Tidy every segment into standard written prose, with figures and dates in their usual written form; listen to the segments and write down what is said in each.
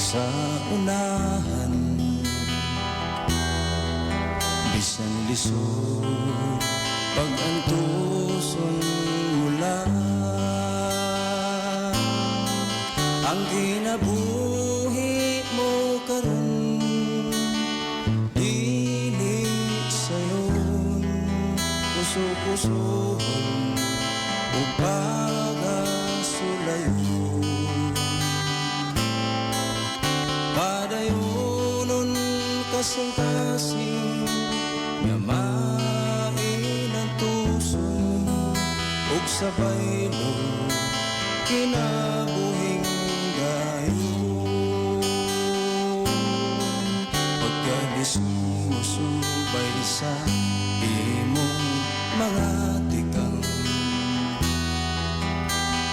sa unahan, bisan lisod pag-antuson mula. Ang kinabuhi mo karon dili sayon, kusog-kusogon o pagasulayon. Padayonon kasing-kasing nga mainantuson ug sabay lo kinabuhing gayon. Pagkadismusubay sa imong mga tikang,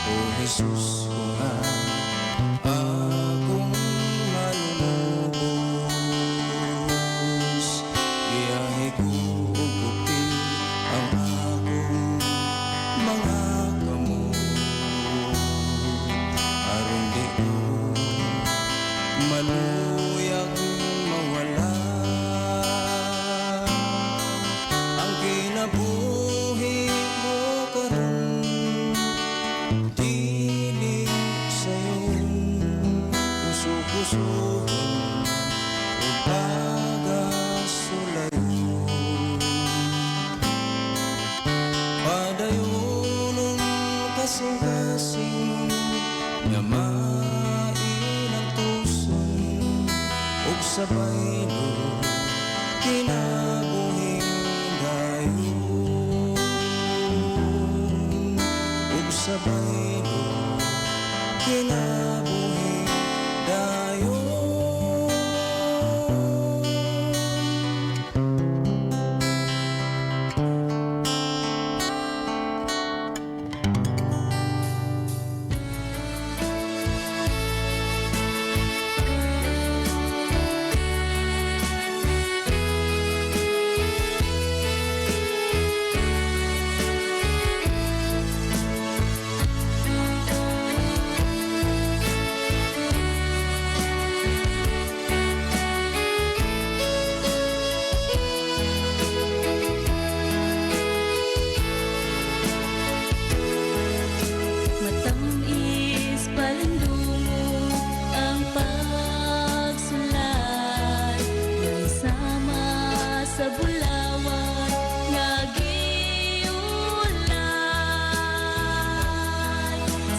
O Jesus ko nga akong manunubos, iyahe ko uguti ang akong mga kamot, aron di ko maluyag mawala. Ang kinabuhi mo karon dili sayon, usog-usogon o pagasulayon. Padayonon kasing-kasing nga mainantuson ug sabay lo kinabuhing gayon, ug sabay lo kinabuhing gayon. Matamis palindungo ang pagsulat, may sama sa bulawan nagiulay.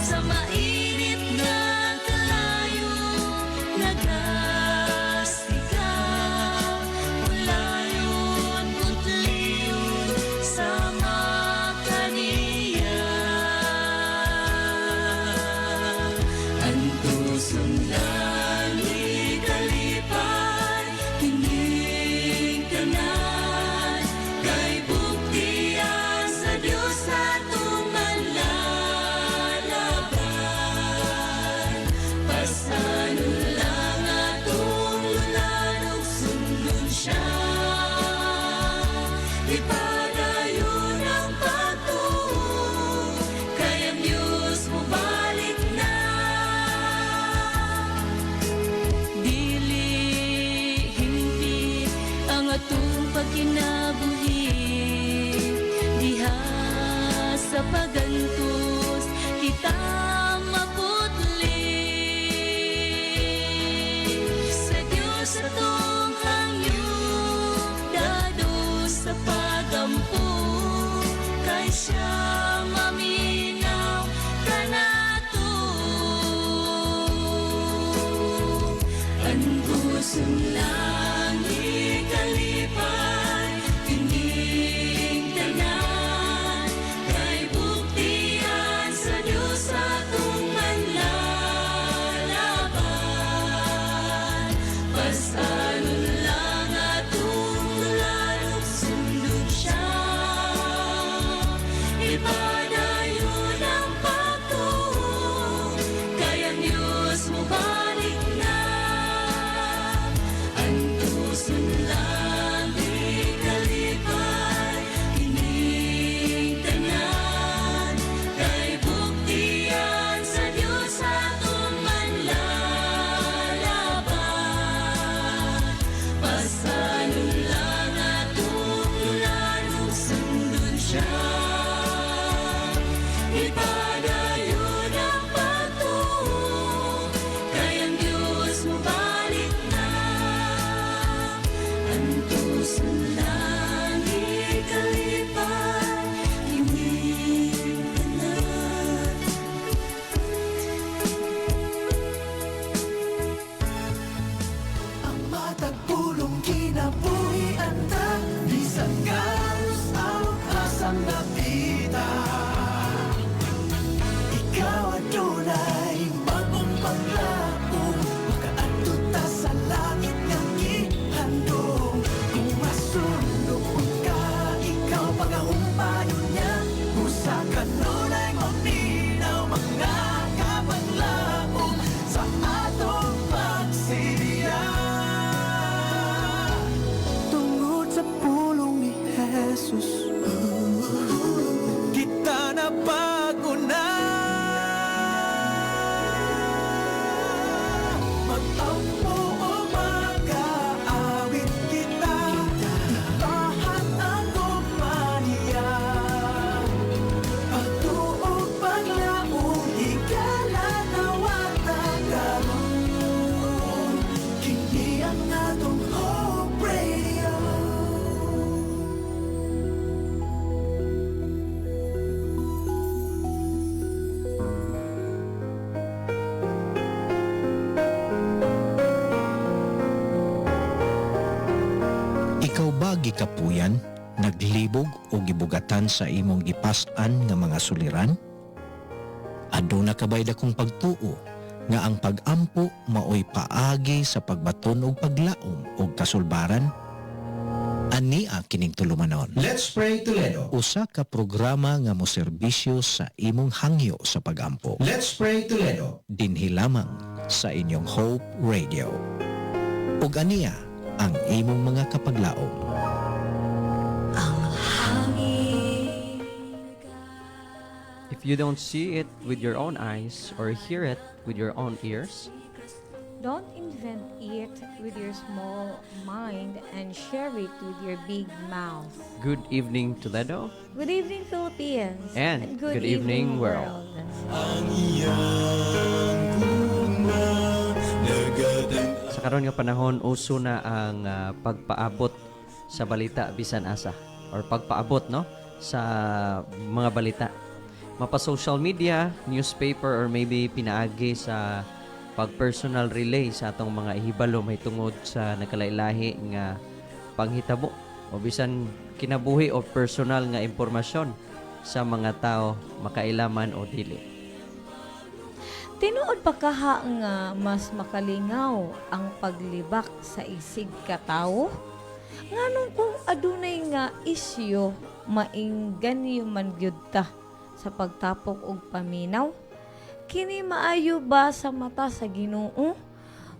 Sa mainit na kalayo nagasigaw, ulayon kutliyon sama kaniya. Antuson lang ikalipay, kining tanan, kay buktian sa Diyos atong manlalaban. Pasanon lang atong lunan ug sundon siya, ipadayon ang pagtuo, kay ang Diyos mo balik na. Dili himpi ang atong pagkinabuhi, diha sa pagantos kita maputli. Sa Diyos atong hangyo, dado sa pagampo, kay siya maminaw kanato. Antuson lang ikalipay, kining tanan, kay buktian sa Diyos atong manlalaban. Pasanon lang atong lulan ug sundon siya, ipadayon ang pagtuo, kay ang Diyos mo balik na. ba gikapuyan, naglibog o gibugatan sa imong gipas-an nga mga suliran? Aduna kabay dakong pagtuo nga ang pag-ampo maoy paagi sa pagbaton og paglaom og kasulbaran. Ania kining tulumanon. Let's Pray Toledo. Usa ka programa nga moserbisyo sa imong hangyo sa pag-ampo. Let's Pray Toledo. Dinhi lamang sa inyong Hope Radio. Ug ania ang imong mga kapaglaom. If you don't see it with your own eyes or hear it with your own ears, Don't invent it with your small mind and share it with your big mouth. good evening Toledo. Good evening, Philippines. And good evening, world. Ang iyang guna Nagatang Sa karon nga panahon uso na ang pagpaabot sa balita bisan asa or pagpaabot no sa mga balita. Mapa social media, newspaper or maybe pinaagi sa pag-personal relay sa atong mga ihibalo may tungod sa nagkalailahi nga panghitabo o bisan kinabuhi o personal nga impormasyon sa mga tao makailaman o dili. Tinuod pa kaha nga mas makalingaw ang paglibak sa isig ka tawo? Nganong kung adunay nga isyo mainggan man gyud ta sa pagtapok og paminaw? Kini maayo ba sa mata sa Ginoo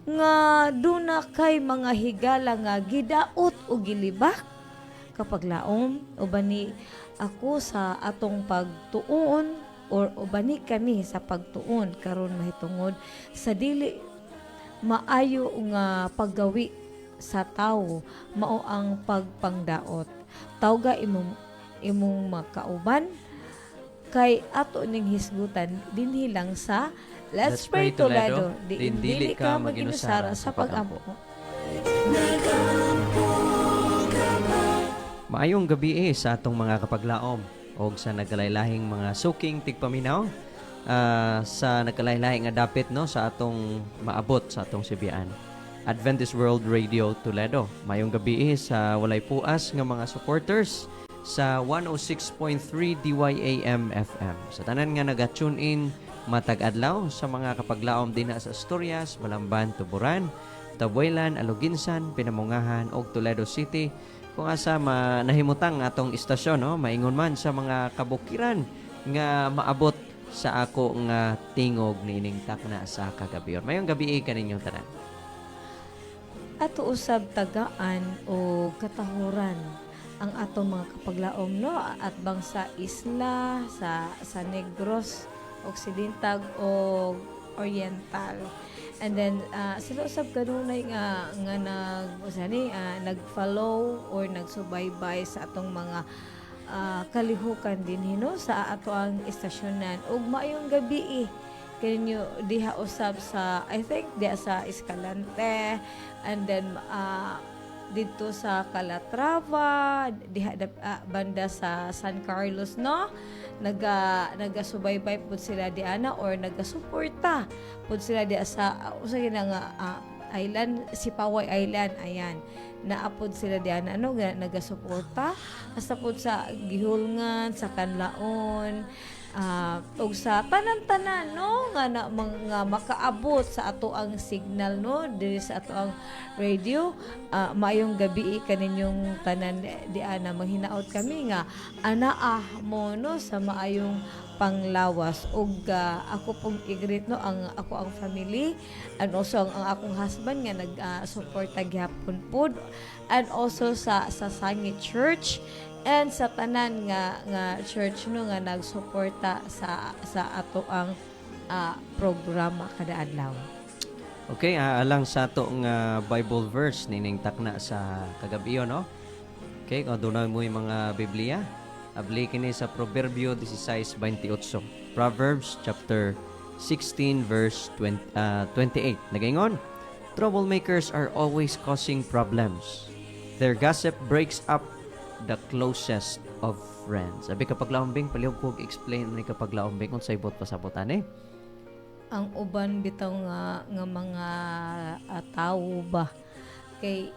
nga duna kay mga higala nga gidaot o gilibak kapag laom uban ni ako sa atong pagtuon or uban ni kami sa pagtuon karon mahitungod sa dili maayo nga paggawi sa tawo mao ang pagpangdaot tawga imong makauban kay ato ning hisgutan dinhi lang sa Let's Pray Toledo. Dili ka maginusara sa pag-ampo. Maayong gabi sa atong mga kapaglaom o sa nagkalaylahing mga suking tigpaminaw sa nagkalaylahing nga dapit no sa atong maabot sa atong sibiyaan. Adventist World Radio Toledo. Maayong gabi sa walay puas nga mga supporters sa 106.3 DYAM FM. Sa tanan nga naga-tune in matag adlaw sa mga kapaglaom dinha sa Asturias, Balamban, Tuburan, Tabuelan, Aluginsan, Pinamungahan ug Toledo City. Kung asa nahimutang atong istasyon no, maingon man sa mga kabukiran nga maabot sa ako nga tingog niining takna sa kagabiyon. Mayong gabi kaninyong tanan. Ato usab tagaan o katahuran ang atong mga kapaglaom no at bang sa isla sa Negros Occidental o Oriental and then sila usab kanunay nga nag-follow or nagsubaybay sa atong mga kalihukan din hino sa ato ang istasyonan ug maayong gabi kaninyo diha usab sa I think diha sa Escalante and then dito sa Calatrava, diha banda sa San Carlos no. Nagasubaybay pud sila diana or nagasuporta pud sila diha sa usa nga island, Sipaway Island ayan. Naapod sila diana ano nagasuporta hasta pud sa gihulngan sa Kanlaon og sa tanan-tanan no nga mga makaabot sa ato ang signal no diri sa ato ang radio maayong gabi kaninyong tanan di ana manghinaot kami nga anaa mo no sa maayong panglawas ug ako pong igreet no ang ako ang family and also ang akong husband nga nag-suporta gyapon pod and also sa Sangit Church and sa tanan nga church no nga nagsuporta sa ato ang programa kada adlaw. Okay, alang sa ato nga Bible verse nining takna sa kagabiyo no. Okay, kung dunay mo yung mga Biblia, abli kini sa Proverbio 16:28. Proverbs chapter 16 verse 28. Nagaingon, troublemakers are always causing problems. Their gossip breaks up the closest of friends. Abi kapag laumbing palihog ko explain ni kapag laumbing kung sa ibot pasabotan Ang uban bitaw nga mga tao ba kay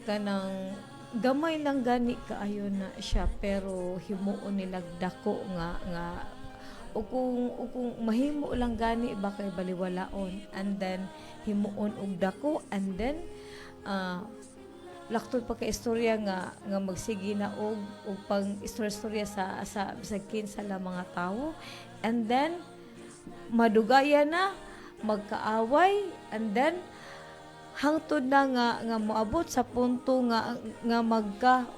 kanang gamay lang gani kaayo na siya pero himuon nilag dako nga o kung mahimo lang gani ba kay baliwalaon, and then himuon og dako, and then laktod pa ka istorya nga magsige na og pang istorya sa bisag kinsa la mga tawo, and then madugaya na magkaaway, and then hangtod na nga moabot sa punto nga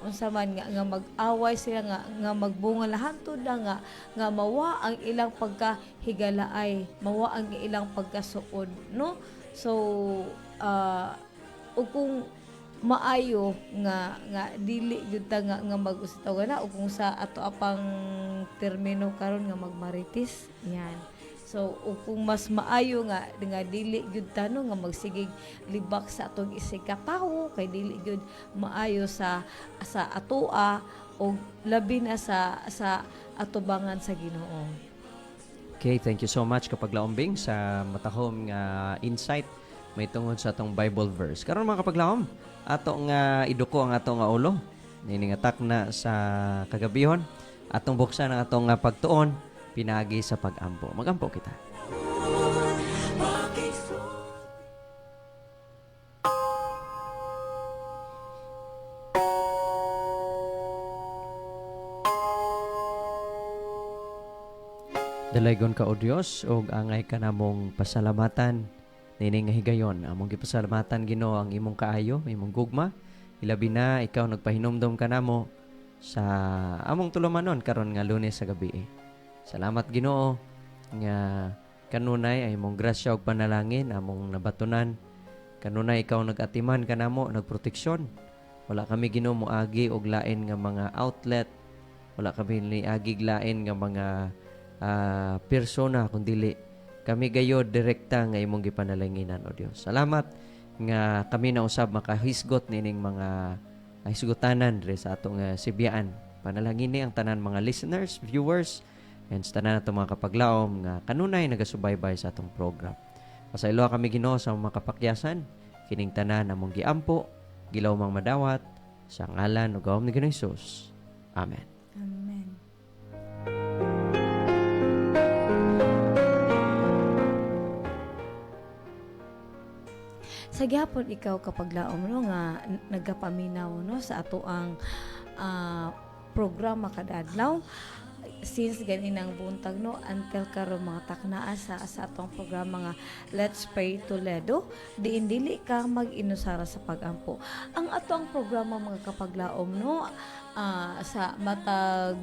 unsa man nga mag-away sila nga magbunga lahat hangtod na nga mawa ang ilang pagkahigalaay, mawa ang ilang pagkasuod, no? So o kung maayo nga dili gyud ta nga mag-usitaw na, o kung sa ato apang termino karon nga magmaritis yan. So, o kung mas maayo nga dili gyud tano nga magsigig libak sa atong isig katawo, kay dili gyud maayo sa atoa o labi na sa atubangan sa Ginoo. Okay, thank you so much Kapaglaom Bing sa matahom nga insight may tungod sa atong Bible verse. Karon mga kapaglaom, ato nga iduko ang ato nga ulo. Nini nga takna sa kagabihon, atong buksan ang atong nga pagtuon pinagi sa pag-ampo. Mag-ampo kita. Dalaygon ka o Dios, og angay ka namong pasalamatan nini nga higayon. Among gipasalamatan Ginoo ang imong kaayo, imong gugma. Ilabi na ikaw nagpahinumdom ka namo sa among tulumanon karon nga Lunes sa gabi. Salamat Ginoo nga kanunay ay imong grasya ug panalangin among nabatunan. Kanunay ikaw nag-atiman kanamo, nagproteksyon. Wala kami Ginoo moagi og lain nga mga outlet. Wala kami niagi lain nga mga persona kundili kami gayod direkta nga imong gipanalanginan o Dios. Salamat nga kami na usab makahisgot nining mga hisgutanan diri sa atong sibiyaan. Panalangin ni ang tanan mga listeners, viewers, and sa tanan natong mga kapaglaom nga kanunay nagasubaybay sa atong program. Pasaylo kami Ginoo sa mga kapakyasan, kining tanan among giampo, gilaw mang madawat sa ngalan ug gawom ni Ginoong Hesus. Amen. Amen. Sa gyapon ikaw kapaglaom no nga nagapaminaw no sa ato ang programa kada adlaw, since ganinang buntag no until karon mga taknaa sa atong programa nga Let's Pray Toledo, diin dili ka mag-inusara sa pag-ampo. Ang atong programa mga kapaglaom no sa matag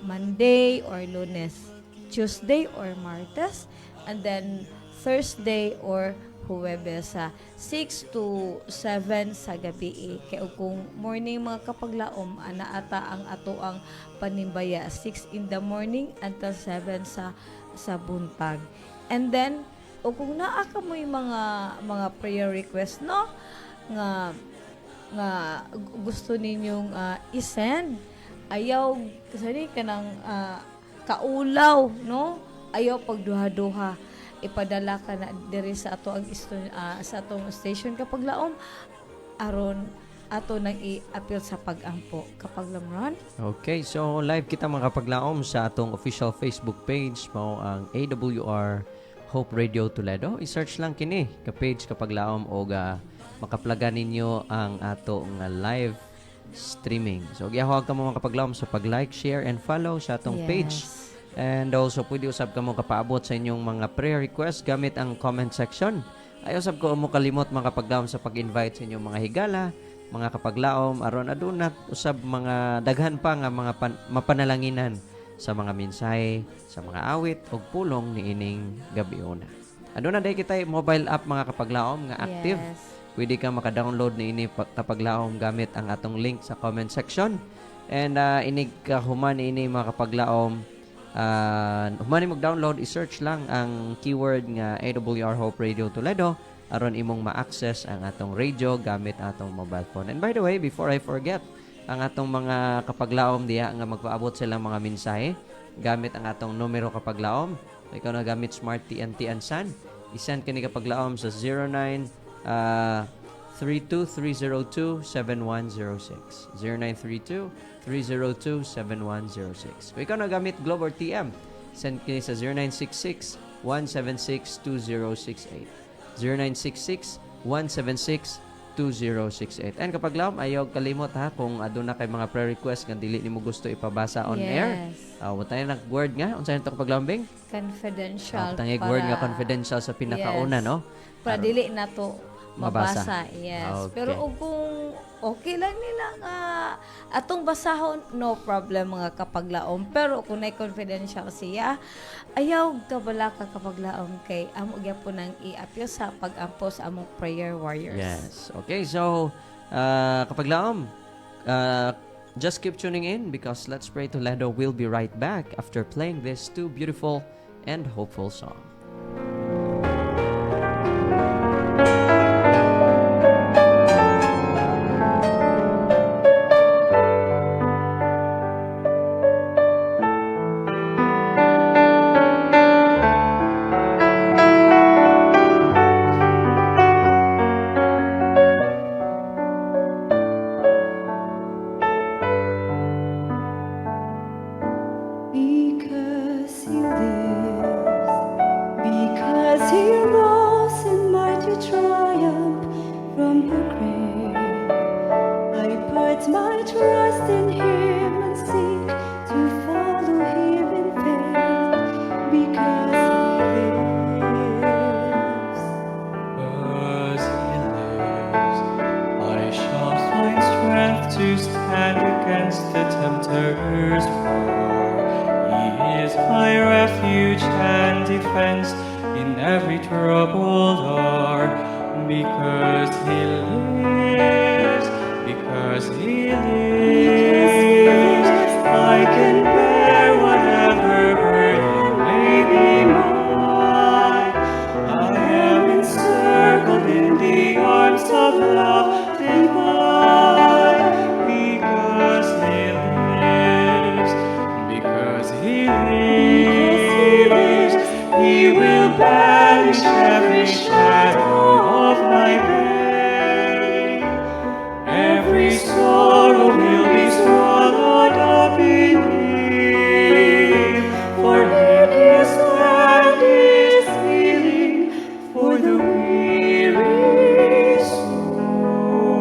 Monday or Lunes, Tuesday or Martes, and then Thursday or Huwebes sa 6 to 7 sa gabi. Kaya kung morning mga kapaglaom, ata ang ato ang panimbaya 6 in the morning until 7 sa buntag. And then, o kung naa ka mo yung mga prayer request, no? Nga gusto ninyong i-send, ayaw kasi kanang kaulaw, no? Ayaw pagduha-duha, ipadala ka na diri sa ato ang sa atong station kapaglaom aron ato nang i-appeal sa pag-ampo kapaglamron. Okay, so live kita mga kapaglaom sa atong official Facebook page mao ang AWR Hope Radio Toledo. I-search lang kini ka page kapaglaom o makaplagan ninyo ang ato nga live streaming. So gihawag ka mo mga kapaglaom sa pag-like, share and follow sa atong page. And also, pwede usab ka mo kapaabot sa inyong mga prayer request gamit ang comment section. Ay usab ko mo kalimot mga kapaglaom sa pag-invite sa inyong mga higala, mga kapaglaom, aron adunat usab mga daghan pa nga mga mapanalanginan sa mga mensahe, sa mga awit o pulong ni ining gabiona. Aduna day kita mobile app mga kapaglaom nga active. Yes. Pwede ka maka-download ni ini kapaglaom gamit ang atong link sa comment section. And inig kahuman ini mga kapaglaom, humani mag-download, i-search lang ang keyword nga AWR Hope Radio Toledo aron imong ma-access ang atong radio gamit atong mobile phone. And by the way, before I forget, ang atong mga kapaglaom diha nga magpaabot silang mga mensahe gamit ang atong numero kapaglaom. Ikaw na gamit Smart TNT and Sun, i-send kini kapaglaom sa 09 0932-302-7106. 0932-302-7106. Kung ikaw nagamit Globe or TM, send kayo sa 0966-176-2068. 0966-176-2068. And kapag lam, ayaw kalimot ha, kung aduna kay mga prayer request nga dili nimo gusto ipabasa on air. Yes. Tayo nag-word nga. Unsa nito kapag lambing? Confidential. Tangig word nga confidential sa pinakauna, Yes. no? Para dili na to Mabasa. mabasa. Yes. Okay. Pero kung okay lang nila nga atong basahon, no problem mga kapaglaom. Pero kung na confidential siya, ayaw kabala ka kapaglaom kay amo gyapon nang iapyo sa pag-ampo sa among prayer warriors. Yes. Okay, so kapag laom, just keep tuning in because Let's Pray Toledo will be right back after playing these two beautiful and hopeful songs. Because he lives, because he rose in mighty triumph from the grave, I put my trust in him and seek to follow him in faith, because he lives. As he lives, I shall find strength to stand against the tempter's war. He is my refuge and defense in every troubled hour. Because he lives, because he lives, I can bear whatever burden may be mine. I am encircled in the arms of love divine. Because he lives, because he lives, he will banish every shadow of my pain. Every sorrow will be swallowed up in him. For in his hand is healing for the weary soul.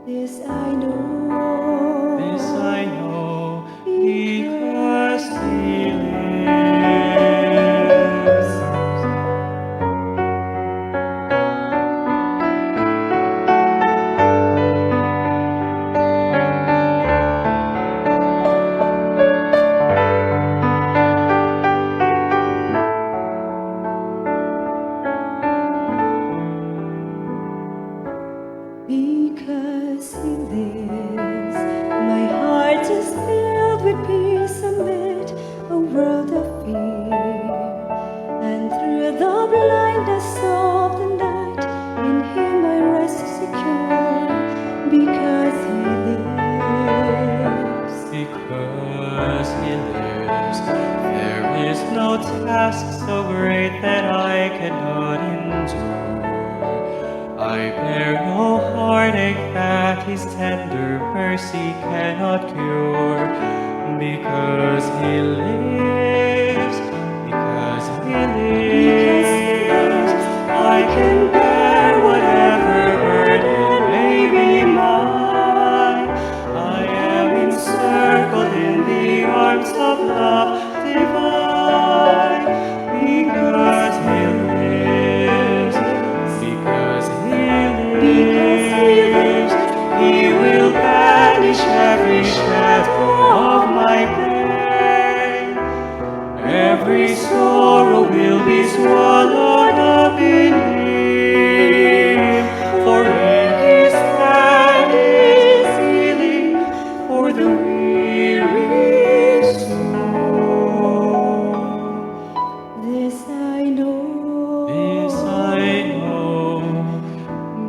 This I know. This I know, because he lives. Because he lives, my heart is filled with peace amid a world of fear. And through the blindness of the night, in him I rest secure. Because he lives. Because he lives, there is no task so great that I cannot endure. I bear no heartache that his tender mercy cannot cure. Because he lives, because he lives, I can bear whatever burden may be mine. I am encircled in the arms of love divine. Because he lives, because he lives, he will banish every shadow of my pain. Every sorrow will be swallowed up in him. For in his hand is healing for the weary soul. This I know. This I know,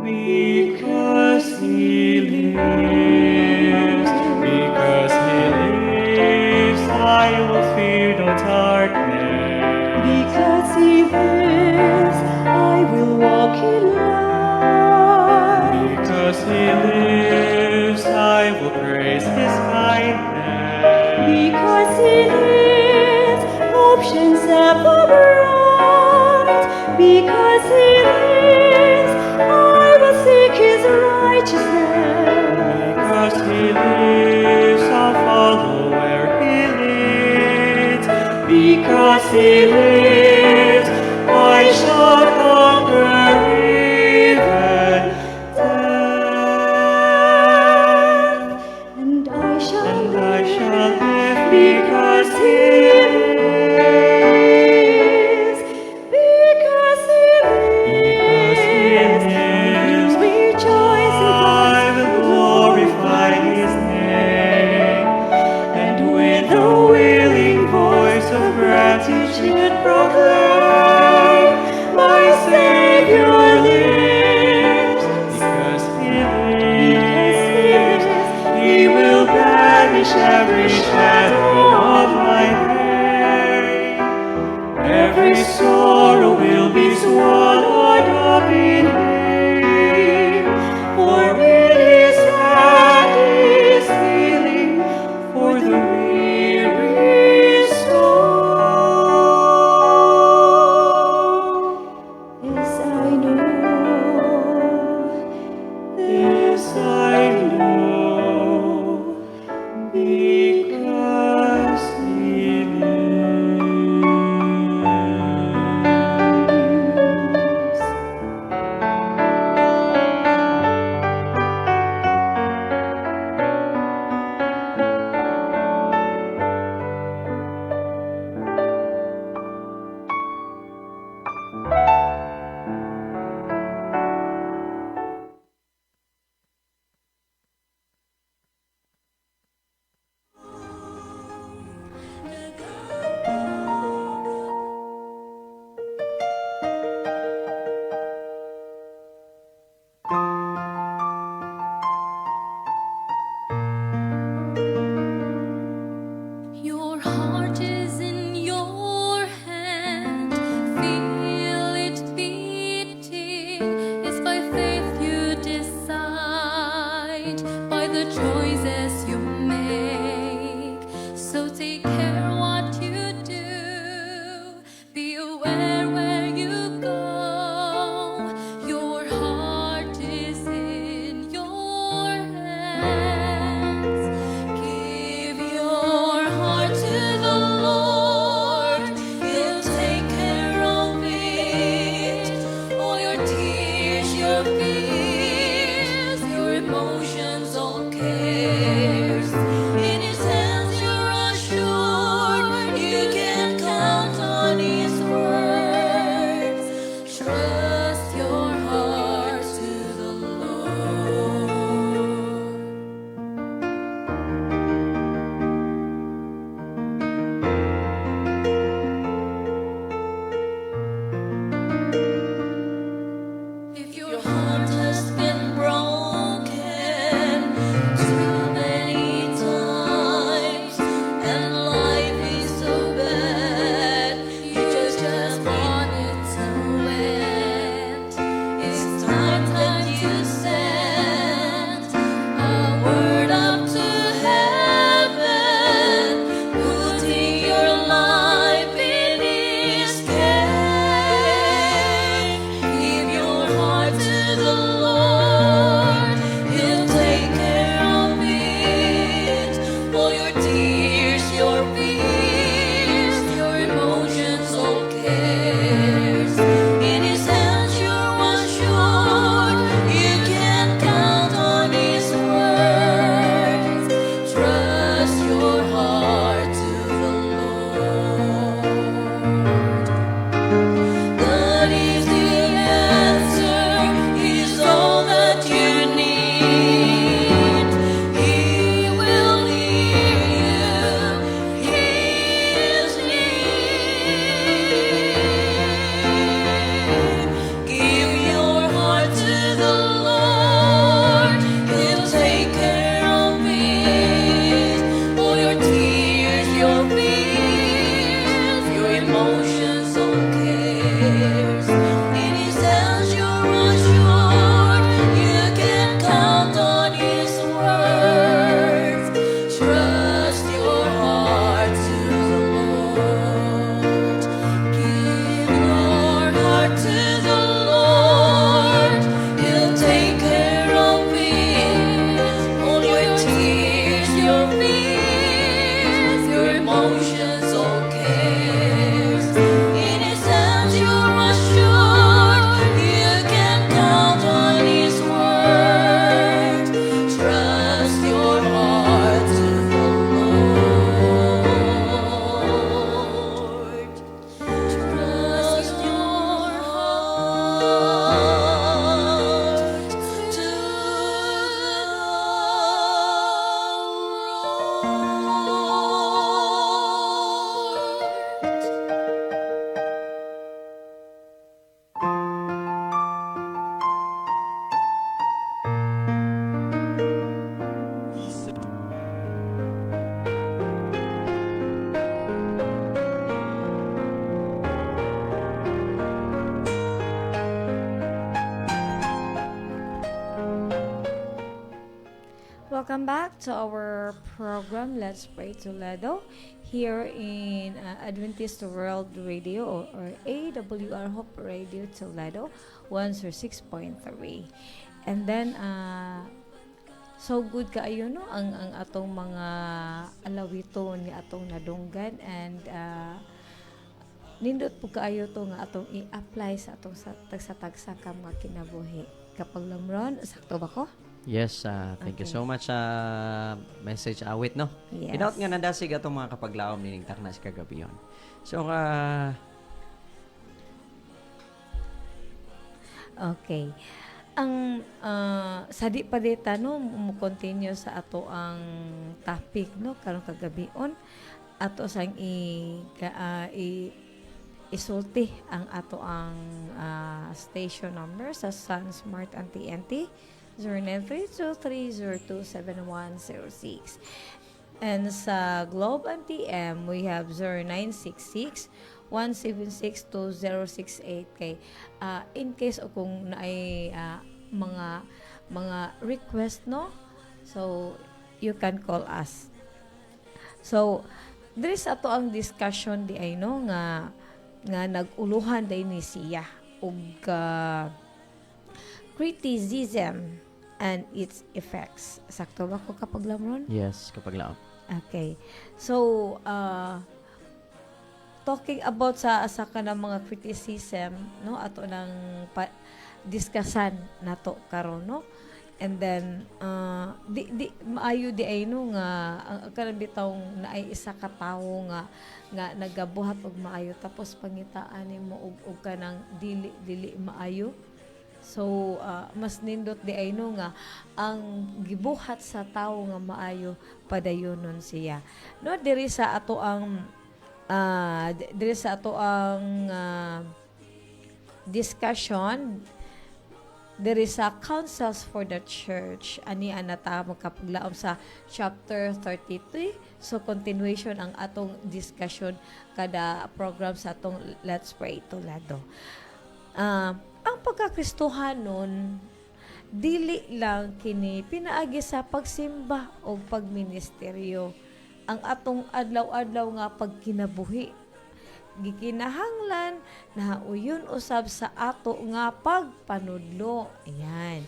because he lives. Because he lives, I will fear no darkness. Because he lives, I will walk in light. Because he lives, I will praise his kindness. Because he lives, hope shines ever bright. Because he lives, I will seek his righteousness. Because he lives, I'll follow where he leads. Because he lives, I shall conquer even death. And I shall And I shall live live because he lives. Because he Because he lives, lives, I will rejoice in I Christ will and glorify his name, and with a willing voice of gratitude proclaim, my Savior lives. Because he lives, he will banish every shadow of my pain. Every sorrow will be swallowed up in him, for in his hand is healing for the weary soul. Yes, I know. This I know, because he lives. Your heart is in your hand. Feel it beating. It's by faith you decide, by the choices you make. So take care what you do. Be aware where you go. Your heart is in your hands. Give your heart to the Lord. He'll take care of it. All your tears, your fears, your emotions, all cares. In his hands you're assured. You can count on his word. welcome back to our program, Let's Pray Toledo, here in Adventist World Radio or AWR Hope Radio Toledo, 106.3. And then, so good kaayo no ang atong mga alawiton ni atong nadunggan, and nindot po kaayo to nga atong i-apply sa atong sa tagsa ka mga kinabuhi. Kapag lamron, sakto ba ko? Yes, thank you Okay. so much sa message awit, no? Yes. Hinaut nga nadasig atong mga kapaglaom nining tarnas kagabi yon. So, Okay. Ang sadi pa dita no mo continue sa ato ang topic no karon kagabion, ato sang isulti ang ato ang station number sa Sun Smart and TNT 0932302716. And sa Globe and TM, we have 0966-176-2068. Kay, in case o kung naay mga request, no? So, you can call us. So, there is ato ang discussion di ay, no? Nga nag-uluhan day ni siya og criticism and its effects. Sakto ba ko kapag lamron? yes, kapaglaom. Okay. So, talking about sa kanang mga criticism, no, ato nang discussan nato karon, no. And then di maayo di ay no nga ang kanang bitawng naay isa ka tawo nga nagabuhat og maayo tapos pangitaan nimo og kanang dili maayo. So, mas nindot di ay no nga ang gibuhat sa tawo nga maayo padayonon siya. No, diri sa ato ang discussion, diri sa Counsels for the Church, ani anata magkapaglaom sa chapter 33. So, continuation ang atong discussion kada program sa atong Let's Pray Toledo. Ang pagkakristohanon, dili lang kini pinaagi sa pagsimba o pagministeryo. Ang atong adlaw-adlaw nga pagkinabuhi. Gikinahanglan na uyon usab sa ato nga pagpanudlo. Ayan.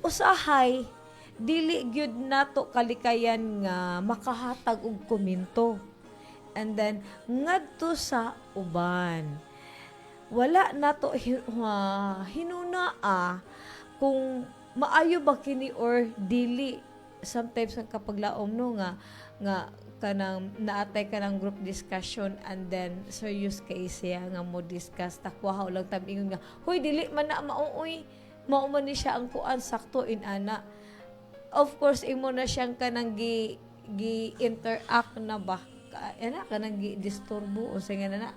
Usahay, dili gyud nato kalikayan nga makahatag og komento. And then, ngadto sa uban. Wala nato hinunaa kung maayo ba kini or dili. Sometimes ang kapaglaom no nga kanang naatay ka ng group discussion, and then serious kay siya nga mo discuss takwahaw lang tabingon nga huy dili man na mauoy mao man ni siya ang kuan sakto in ana. Of course imo na siyang kanang gi interact na ba ana kanang gi disturbo o singa na.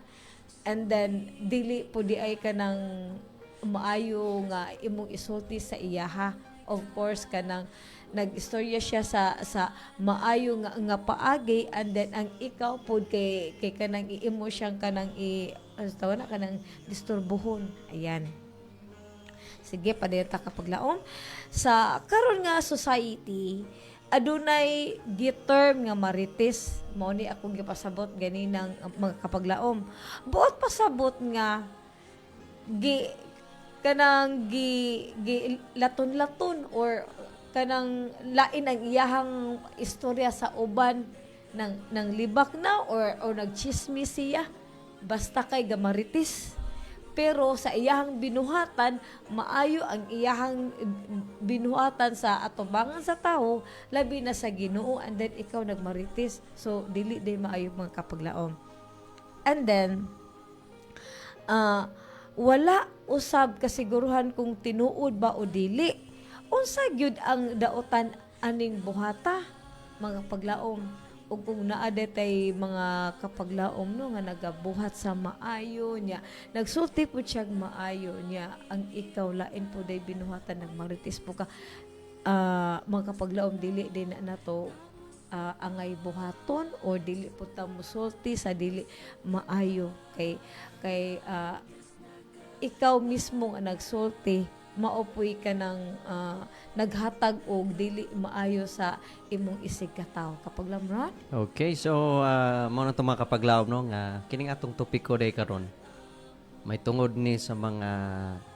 And then dili po di ay kanang maayo nga imong isulti sa iyaha. Of course kanang nag-istorya siya sa maayo nga paagi, and then ang ikaw pod kay kanang iimo siyang kanang kanang disturbuhon. Ayan. Sige, padeta kapaglaom. Sa karon nga society, adunay giterm nga marites. Mao ni akong gipasabot ganinang mga kapaglaom. Buot pasabot nga kanang laton-laton or kanang lain ang iyahang istorya sa uban ng libak na or nagchismis siya basta kay gamaritis. Pero sa iyahang binuhatan, maayo ang iyahang binuhatan sa atubangan sa tao, labi na sa Ginoo, and then ikaw nagmaritis. So, dili day maayo mga kapaglaom. And then, wala usab kasiguruhan kung tinuod ba o dili. Unsa gyud ang daotan aning buhata, mga paglaom. O kung naade tay mga kapaglaom no nga nagabuhat sa maayo niya, nagsulti po siya maayo niya, ang ikaw lain po day binuhatan nagmaritis po ka, mga kapaglaom dili din na nato angay buhaton o dili po ta musulti sa dili maayo kay ikaw mismo nga nagsulti maopoy ka ng naghatag og dili maayo sa imong isig katawo kapag lamran. Okay, so mo na itong mga kapaglaom no, nga kining atong topiko day karon may tungod ni sa mga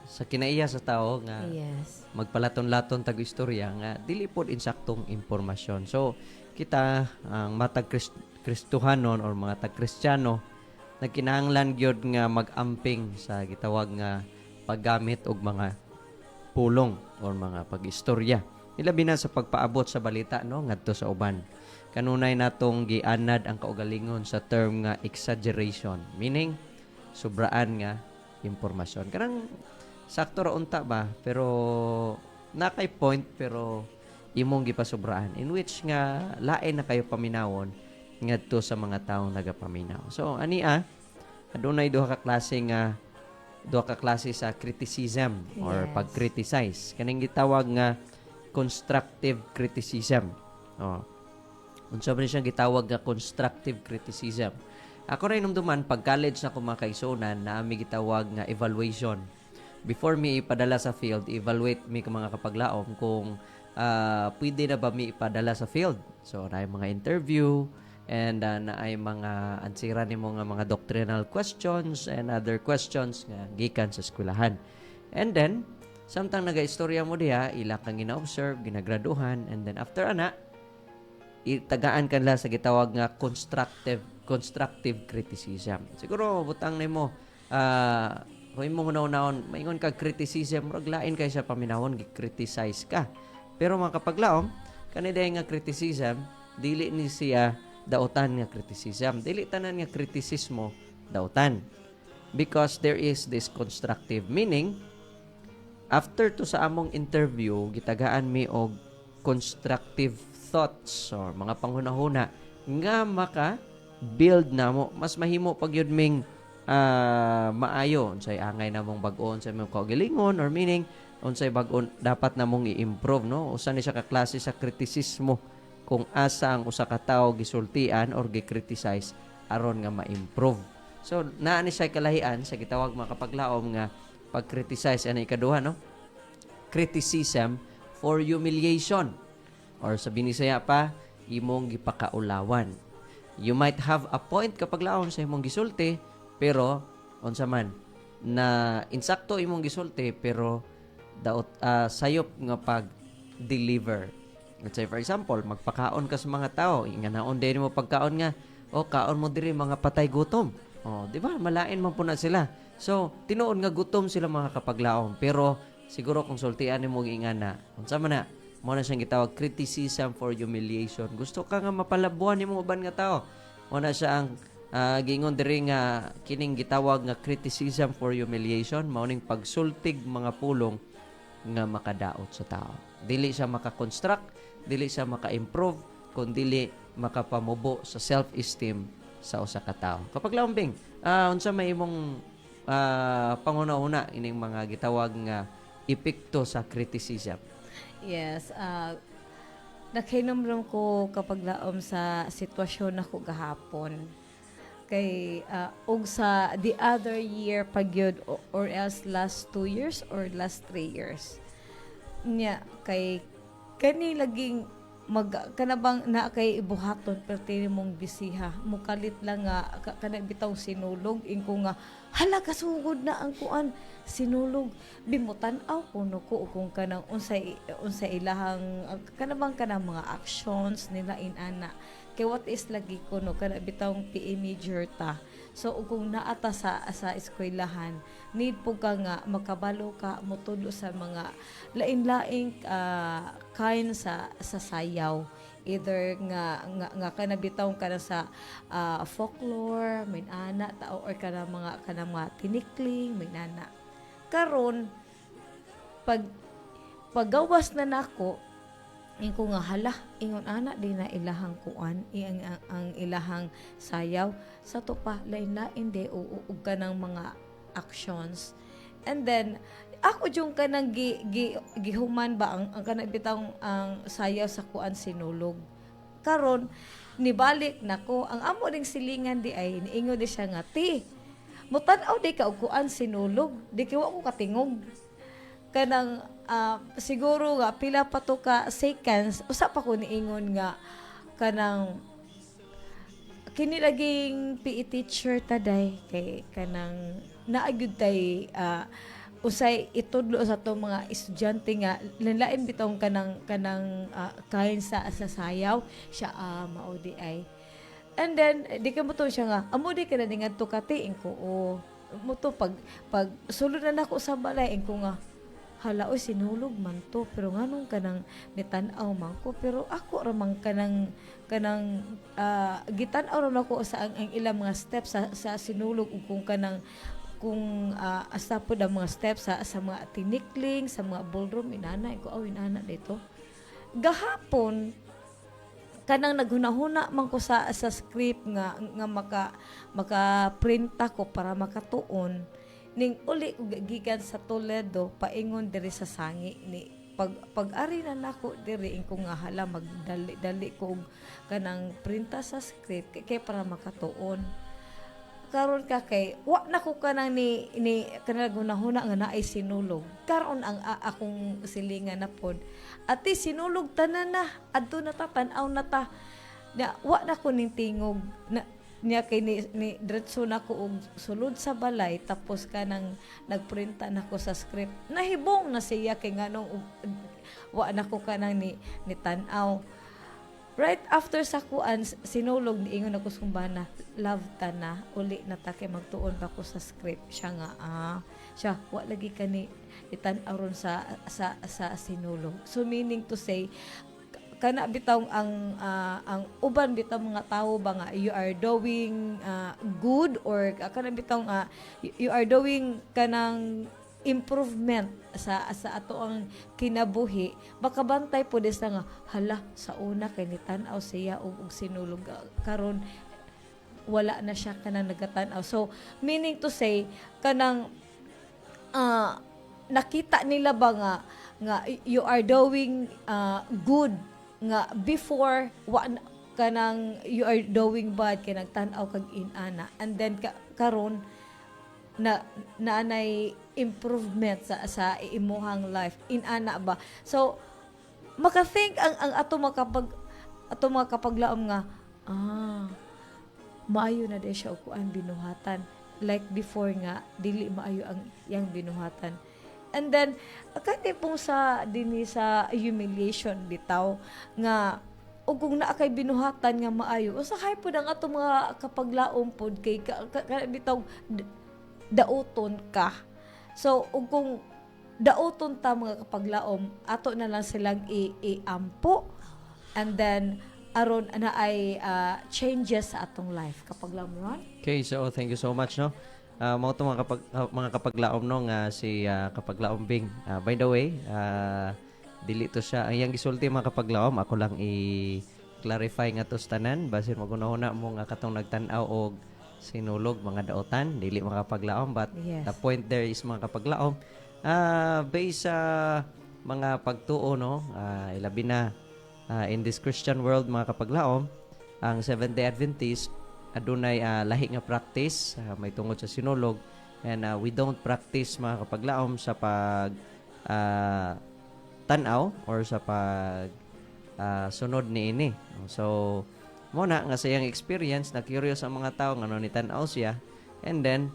sa kinaiya sa tao nga Yes. magpalaton-laton tag istorya nga dili pod insaktong impormasyon. So kita ang matag Kristohanon or mga tag-Kristiyano nagkinahanglan gyud nga mag-amping sa gitawag nga paggamit og mga pulong or mga pag-istorya. Ilabi na sa pagpaabot sa balita no ngadto sa uban. Kanunay natong gianad ang kaugalingon sa term nga exaggeration, meaning sobraan nga impormasyon. Karang sakto ra unta ba pero nakay point pero imong gipasobraan in which nga lain na kayo paminawon ngadto sa mga taong nagapaminaw. So ani adunay duha ka klase sa criticism or Yes. pag-criticize. Kaning gitawag nga constructive criticism. Unsa ba ni siyang gitawag nga constructive criticism? Ako rin numduman pag college na kumakaisunan na ami gitawag nga evaluation. Before mi ipadala sa field, evaluate mi mga kapaglaom kung pwede na ba mi ipadala sa field. So na mga interview and na ay mga ansira nimo nga mga doctrinal questions and other questions nga gikan sa eskwelahan. And then samtang naga-istorya mo diha, ila kang gina-observe, ginagraduhan, and then after ana itagaan kanla sa gitawag nga constructive criticism. Siguro butang nimo kung mo hunaw-hunaon maingon kag criticism, murag lain kay sa paminawon gi-criticize ka. Pero mga kapaglaom, kaniday nga criticism dili ni siya dautan nga criticism. Dili tanan nga kritisismo dautan. Because there is this constructive meaning after to sa among interview gitagaan mi og constructive thoughts or mga panghunahuna nga maka build namo mas mahimo pag yun ming maayo unsay angay namong bag-on sa imong kaugalingon or meaning unsay bag-on dapat namong i-improve no usa ni siya ka klase sa kritisismo kung asa ang usa ka tawo gisultian or gi-criticize aron nga ma-improve. So naa ni siya kalahian sa gitawag mga kapaglaom nga pag-criticize ani ikaduha no. Criticism for humiliation or sa binisaya pa imong gipakaulawan. You might have a point kapaglaom sa imong gisulti pero unsa man na insakto imong gisulti pero daot sayop nga pag-deliver. Let's say for example, magpakaon ka sa mga tao, inganaon din mo pagkaon nga, kaon mo diri mga patay gutom. Di ba? Malain man po na sila. So, tinuod nga gutom sila mga kapaglaom. Pero, siguro kung sultian mo ingana, unsa man na, mo na siyang gitawag criticism for humiliation. Gusto ka nga mapalabuan ni mo uban nga tao. Mo na siya ang gingon diri nga kining gitawag nga criticism for humiliation, mauning pagsultig mga pulong nga makadaot sa tao. Dili siya maka-construct, dili siya maka-improve, kundi makapamubo sa self-esteem sa usa ka tawo. Kapag laumbing, unsa may imong panguna-una ining mga gitawag nga epekto sa criticism? Yes, nakinomrom ko kapag laom sa sitwasyon ako gahapon. Kay og sa the other year pagyud or else last 2 years or last 3 years. Nya kay kani laging kanabang na kay ibuhaton perti mong bisiha mukalit lang nga kana bitaw sinulog ingko nga hala kasugod na ang kuan sinulog bimutan-aw kuno ko kung kanang unsay ilahang kanabang kanang mga actions nila inana kay what is lagi kuno kana bitawng PA major ta so kung naata sa eskwelahan need po ka nga makabalo ka motulo sa mga lain-laing kind sa sayaw either nga kana bitawng kana sa folklore may ana tao or kana mga tinikling may nana karon paggawas na nako ingko nga hala ingon ana di na ilahang kuan ang ilahang sayaw sa to pa lain-lain de ug kanang mga actions and then ako yung kanang gihuman ba ang kanang bitang ang sayaw sa kuan sinulog karon nibalik nako ang amo ding silingan di ay niingon di siya nga ti mutan-aw di ka og kuan sinulog di kiwa ko katingog kanang siguro nga pila pa to ka seconds usa pa ko niingon nga kanang kini laging PE teacher taday kay kanang naagyud tay usay itudlo sa to mga estudyante nga lain bitong kanang kain sa sayaw siya mao di ay. And then di ka mo to siya nga amo di ka na ngadto kati ko mo to pag sulod na nako sa balay ko nga hala oy sinulog man to pero nganong kanang nitan-aw man ko pero ako ra man kanang gitan-aw ra nako sa ang ilang mga steps sa sinulog ug kung asa po ang mga steps sa mga tinikling, sa mga ballroom, inana dito. Gahapon, kanang naghunahuna man ko sa script nga maka-print ako para makatuon. Ning uli ko gikan sa Toledo, paingon diri sa sangi ni pag-ari na nako diri ko nga hala magdali ko kanang printa sa script kay para makatuon. Karon ka kay wa na ko kanang ni kanang gunahuna nga naay sinulog karon ang akong silingan na pod ati sinulog tanan na adto na ta tan-aw na ta na wa na ko ning tingog na niya kay ni diretso na ko og sulod sa balay tapos kanang nagprinta na ko sa script nahibong na siya kay nganong wa na ko kanang ni tan-aw. Right after sa kuan sinulog ni ingon ako sumbana love ta na uli na ta kay magtuon pa ko sa script siya nga siya wa lagi kani itan-aw ron sa sinulog so meaning to say kana bitaw ang uban bitaw mga tao ba nga you are doing good or kana bitaw you are doing kanang improvement sa ato ang kinabuhi baka bantay po des nga hala sa una kay nitan-aw siya og sinulog karon wala na siya kanang nagatan-aw so meaning to say kanang nakita nila ba nga you are doing good nga before kanang you are doing bad kay nagtan-aw kag inana and then karon na naanay improvement sa imuhang life inana ba so maka-think ang ato mga kapaglaom nga maayo na di siya og kuan binuhatan like before nga dili maayo ang yang binuhatan and then kani pong sa dinhi sa humiliation bitaw nga ug kung naa kay binuhatan nga maayo usahay pud ang ato mga kapaglaom pod kay bitaw dauton ka. So, kung dauton ta mga kapaglaom, ato na lang silang iampo and then aron na ay changes sa atong life kapaglaom ron. Okay, so thank you so much no. Mga to mga kapaglaom no nga si kapaglaom Bing. By the way, dili to siya ang yang gisulti mga kapaglaom ako lang i-clarify nga to tanan basin magunahuna mo nga katong nagtan-aw og sinulog mga daotan dili mga kapaglaom but Yes. the point there is mga kapaglaom based sa mga pagtuo no ilabi na in this Christian world mga kapaglaom ang Seventh-day Adventist adunay lahi nga practice may tungod sa sinulog and we don't practice mga kapaglaom sa pag tan-aw or sa pag sunod niini so muna nga sa iyang experience na curious ang mga tao nga ni tan-aw siya and then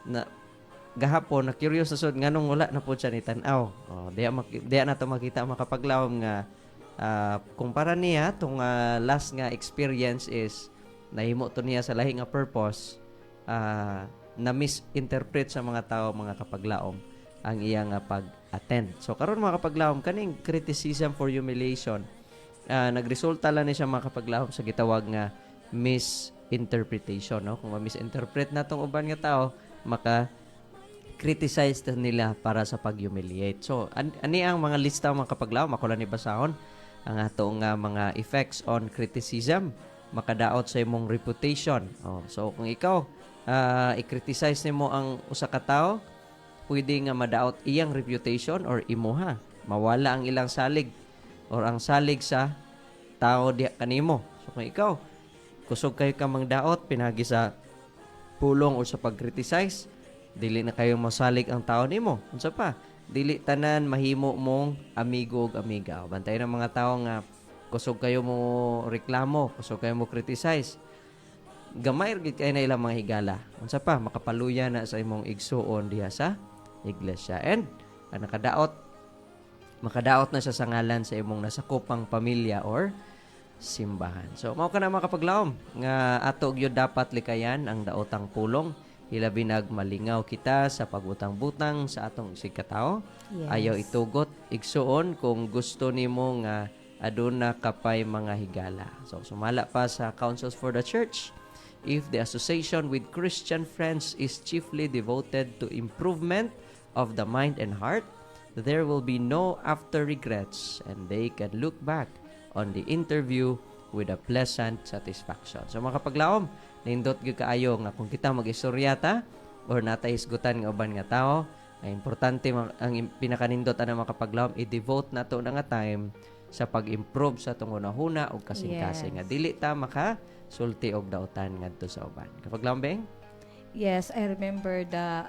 na gahapon na curious sa sud nganong wala na pud siya ni tan-aw diya na to makita makapaglaom nga kumpara niya tong last nga experience is nahimo to niya sa lahi nga purpose na misinterpret sa mga tao mga kapaglaom ang iyang pag-attend so karon mga kapaglaom kaning criticism for humiliation nagresulta lang ni siya mga kapaglaom sa gitawag nga misinterpretation no kung ma-misinterpret na tong uban nga tao maka criticize nila para sa pag-humiliate so ani ang mga lista mga kapaglaom ako lang ni basahon ang atong mga effects on criticism makadaot sa imong reputation so kung ikaw i-criticize nimo ang usa ka tawo pwede nga madaot iyang reputation or imuha mawala ang ilang salig or ang salig sa tao diha kanimo. So kung ikaw kusog kayo ka mangdaot pinagi sa pulong o sa pag-criticize Dili na kayo masalig ang tao nimo. Unsa pa? Dili tanan mahimo mong amigo ug amiga. Bantay ng mga tao nga kusog kayo mo reklamo, kusog kayo mo criticize. Gamay gid kay na ilang mga higala. Unsa pa? Makapaluya na sa imong igsuon diha sa iglesia. And makadaot na siya sa ngalan sa imong nasakopang pamilya or simbahan. So mao ka na makapaglaom nga ato gyud dapat likayan ang daotang pulong hilabi malingaw kita sa pagutang-butang sa atong isig katao. Yes. Ayaw itugot igsuon kung gusto nimo nga aduna kapay mga higala. So sumala pa sa Councils for the Church. If the association with Christian friends is chiefly devoted to improvement of the mind and heart, there will be no after regrets and they can look back on the interview with a pleasant satisfaction. So mga kapaglaom, nindot gyud kaayo nga kung kita mag-istoryata or natay isgutan nga uban nga tao, ay importante ang pinakanindot ana mga kapaglaom i-devote nato na nga time sa pag-improve sa atong hunahuna ug kasing-kasing. Nga dili ta maka sulti og daotan ngadto sa uban. Kapaglaom beng? Yes, I remember the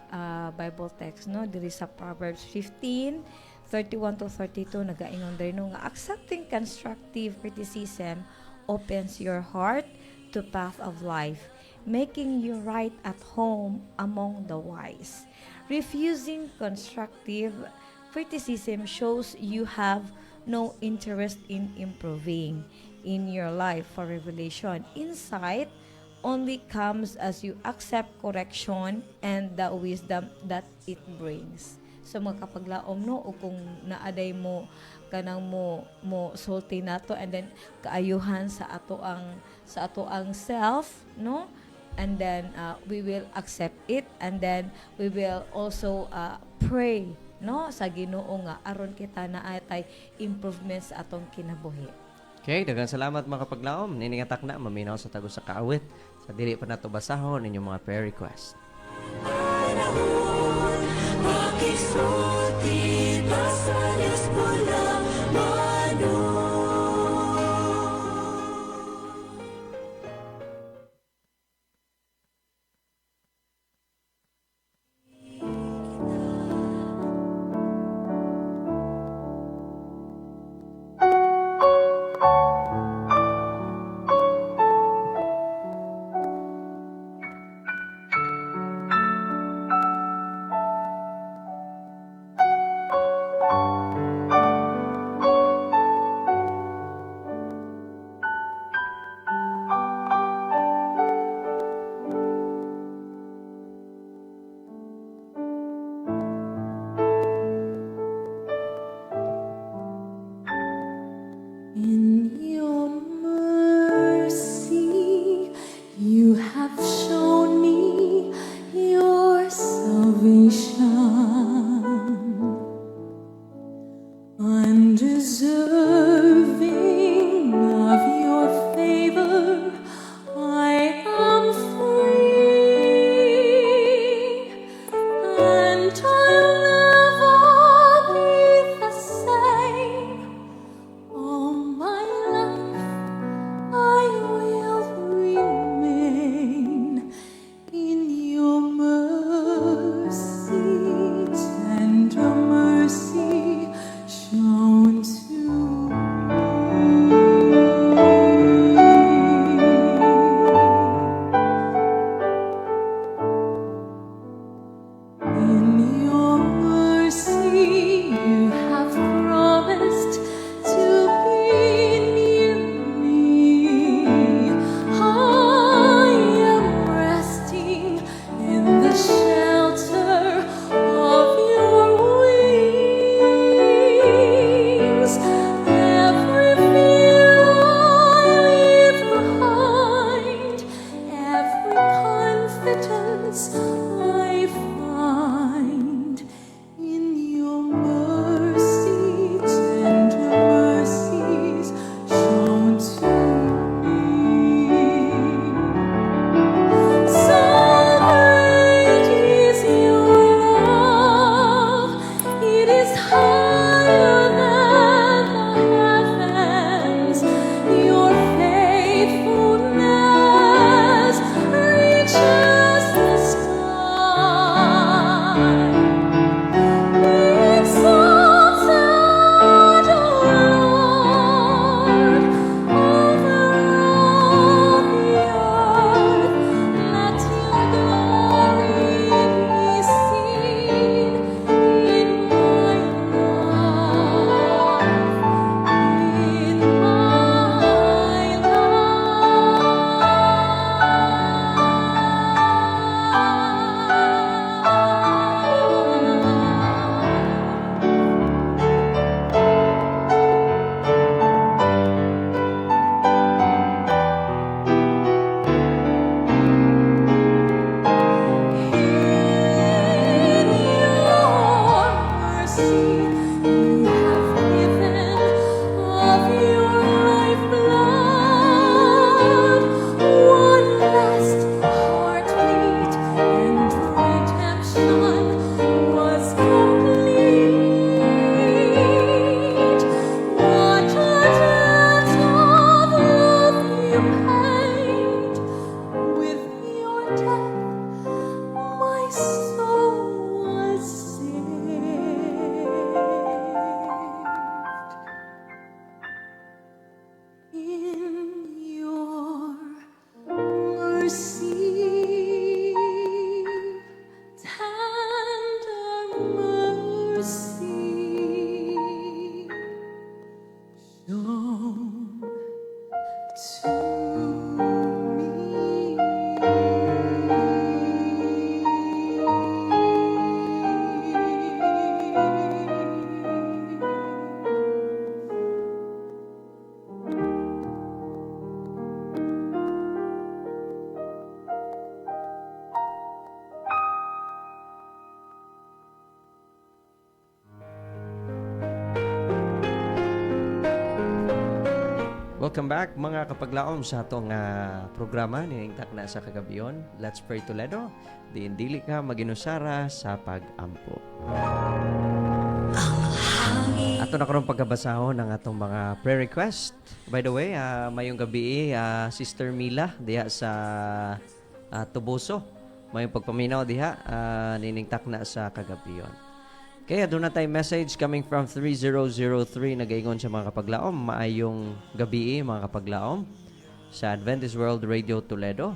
Bible text, no? Diri sa Proverbs 15:31-32 nagaingon diri no nga accepting constructive criticism opens your heart to path of life, making you right at home among the wise. Refusing constructive criticism shows you have no interest in improving in your life. For revelation, insight only comes as you accept correction and the wisdom that it brings. So magkapaglaom no o kung naaday mo kanang mo sulti nato and then kaayuhan sa ato ang self, no, and then we will accept it and then we will also pray, no, sa Ginoo nga aron kita naatay improvements sa atong kinabuhi. Okay, daghang salamat mga kapaglaom. Niningatak na maminaw sa tagos sa kaawit. Sa dili pa nato basahon inyong mga prayer request. exalted, O Lord, over all the earth. Let your glory be seen in my my soul was saved in your mercy, tender mercy, shown to Welcome back mga kapaglaom sa atong programa ni na sa kagabiyon. Let's Pray Toledo. Diin dili ka maginusara sa pag-ampo. Ato na karong pagkabasahon ng atong mga prayer request. By the way, mayong gabi Sister Mila diha sa Tubuso. Mayong pagpaminaw diha niningtak na sa kagabiyon. Kaya doon na tayo message coming from 3003 nagaingon sa mga kapaglaom. Maayong gabi mga kapaglaom sa Adventist World Radio Toledo.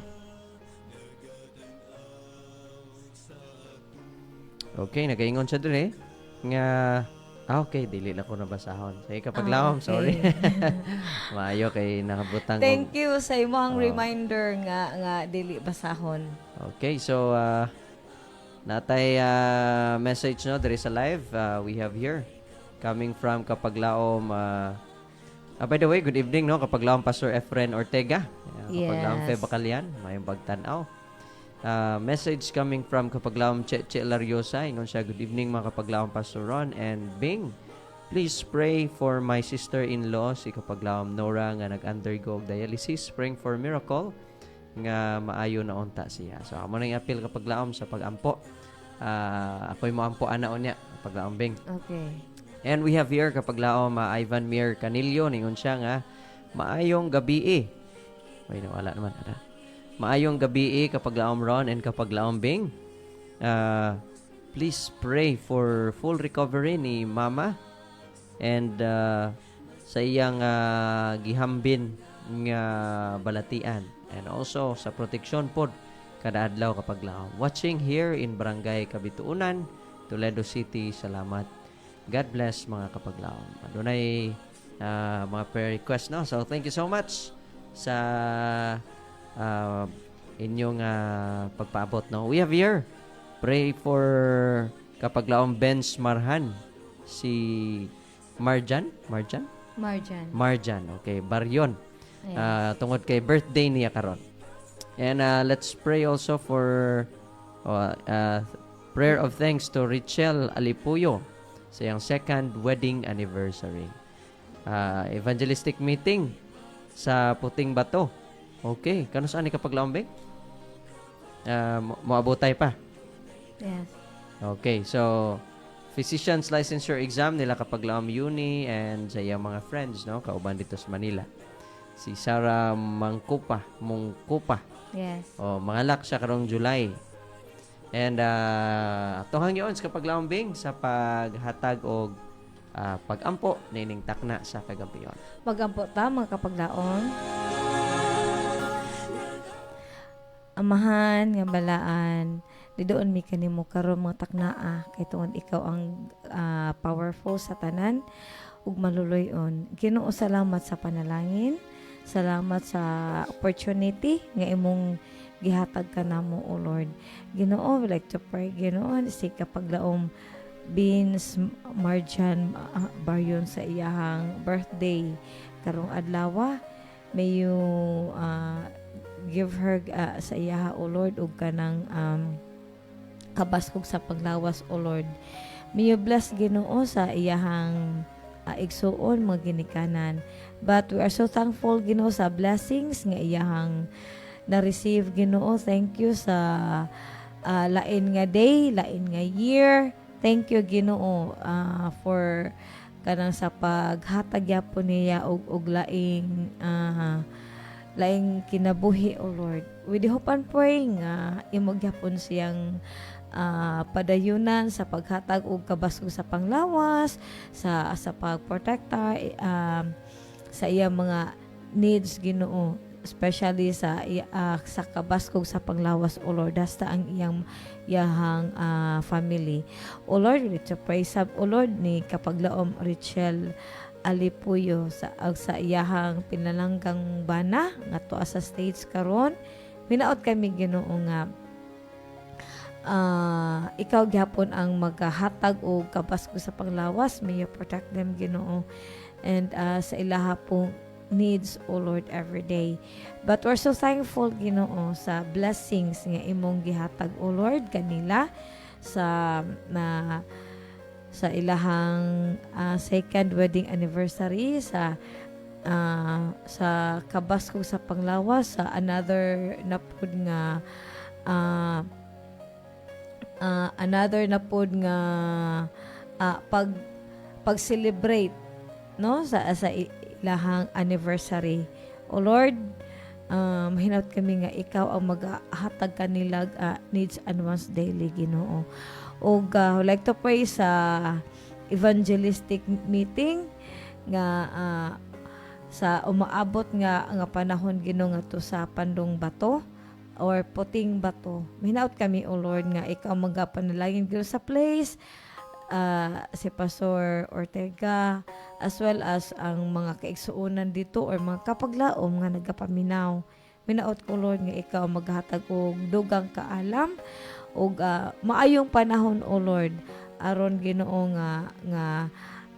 Okay, nagaingon siya doon nga okay, dili na ko nabasahon. Say kapaglaom, sorry. Maayo kay nakabutang. Thank you sa imong reminder nga dili basahon. Okay, so natay message no there is a live we have here coming from Kapaglaom by the way, good evening no Kapaglaom Pastor Efren Ortega. Kapaglaom Fe Bacalian, mayong pagtan-aw. Message coming from Kapaglaom Cheche Lariosa, ingon siya, good evening mga Kapaglaom Pastor Ron and Bing. Please pray for my sister-in-law si Kapaglaom Nora nga nag-undergo dialysis, praying for miracle nga maayo na unta siya. So amo nang appeal Kapaglaom sa pag-ampo. Ako'y mo ampo ana unya Kapaglaom Bing. Okay. And we have here Kapaglaom Ivan Mir Canillo, ningon siya nga maayong gabi. Wait, wala naman ada. Maayong gabi Kapaglaom Ron and Kapaglaom Bing. Please pray for full recovery ni Mama and sa iyang gihambin nga balatian and also sa proteksyon pod kada adlaw Kapaglaom. Watching here in Barangay Kabituunan, Toledo City. Salamat. God bless mga Kapaglaom. Adunay mga prayer request no. So thank you so much sa inyong pagpaabot no. We have here pray for Kapaglaom Benz Marhan, si Marjan. Okay, Baryon. Tungod kay birthday niya karon. And let's pray also for prayer of thanks to Richelle Alipuyo sa iyang second wedding anniversary. Evangelistic meeting sa Puting Bato. Okay, kano saan ni Kapaglaom Bing? Moabotay pa. Yes. Okay, so physician's licensure exam nila Kapaglaom Uni and sa iyang mga friends no, kauban dito sa Manila. Si Sarah Mungkupa. Yes. Mangalak siya karong July. And tuhang yon sa kapaglambing sa paghatag og pagampo nining takna sa kagampiyon. Magampo ta mga kapaglaon. Amahan nga balaan, di doon mi kanimo karon mga taknaa kay tungod ikaw ang powerful sa tanan ug maluloy-on. Ginoo, salamat sa panalangin. Salamat sa opportunity nga imong gihatag ka namo, O Lord. Ginoo, we like to pray, Ginoo, si kapaglaom Beans Marjan Baryon sa iyahang birthday karong adlaw. May you give her sa iyaha, O Lord, ug kanang kabaskog sa paglawas, O Lord. May you bless, Ginoo, sa iyahang igsuon mga ginikanan. But we are so thankful, Ginoo, sa blessings nga iyahang na-receive, Ginoo. Thank you sa lain nga day, lain nga year. Thank you, Ginoo, for kanang sa paghatag yapon niya og laing laing kinabuhi, O Lord. We do hope and pray nga imong gyapon siyang padayunan sa paghatag og kabasog sa panglawas, sa pagprotekta sa iya mga needs, Ginoo, especially sa kabaskog sa panglawas, O Lord, hasta ang iyahang family. O Lord, we to praise up, O Lord, ni kapaglaom Richel Alipuyo sa iyahang pinalanggang bana nga tuwa sa States karon. Minaot kami, Ginoo, nga ikaw gyapon ang maghahatag o kabaskog sa panglawas. May you protect them, Ginoo, and sa ilaha pong needs, O Lord, every day. But we're so thankful, Ginoo, sa blessings nga imong gihatag, O Lord, kanila sa ilahang second wedding anniversary, sa kabaskog sa panglawas, sa another na pod nga pag-celebrate, no, sa ilahang anniversary. O Lord, hinat kami nga ikaw ang maghatag kanila needs and wants daily, Ginoo. O like to pray sa evangelistic meeting nga sa umaabot nga panahon, Ginoo, nga to sa Pandong Bato or Puting Bato. Hinaut kami, O Lord, nga ikaw magapanalangin, Ginoo, sa place, si Pastor Ortega, as well as ang mga kaigsuunan dito or mga kapaglaom nga nagapaminaw. Minaot ko, Lord, nga ikaw maghatag og dugang kaalam og maayong panahon, O Lord, aron, Ginoo, nga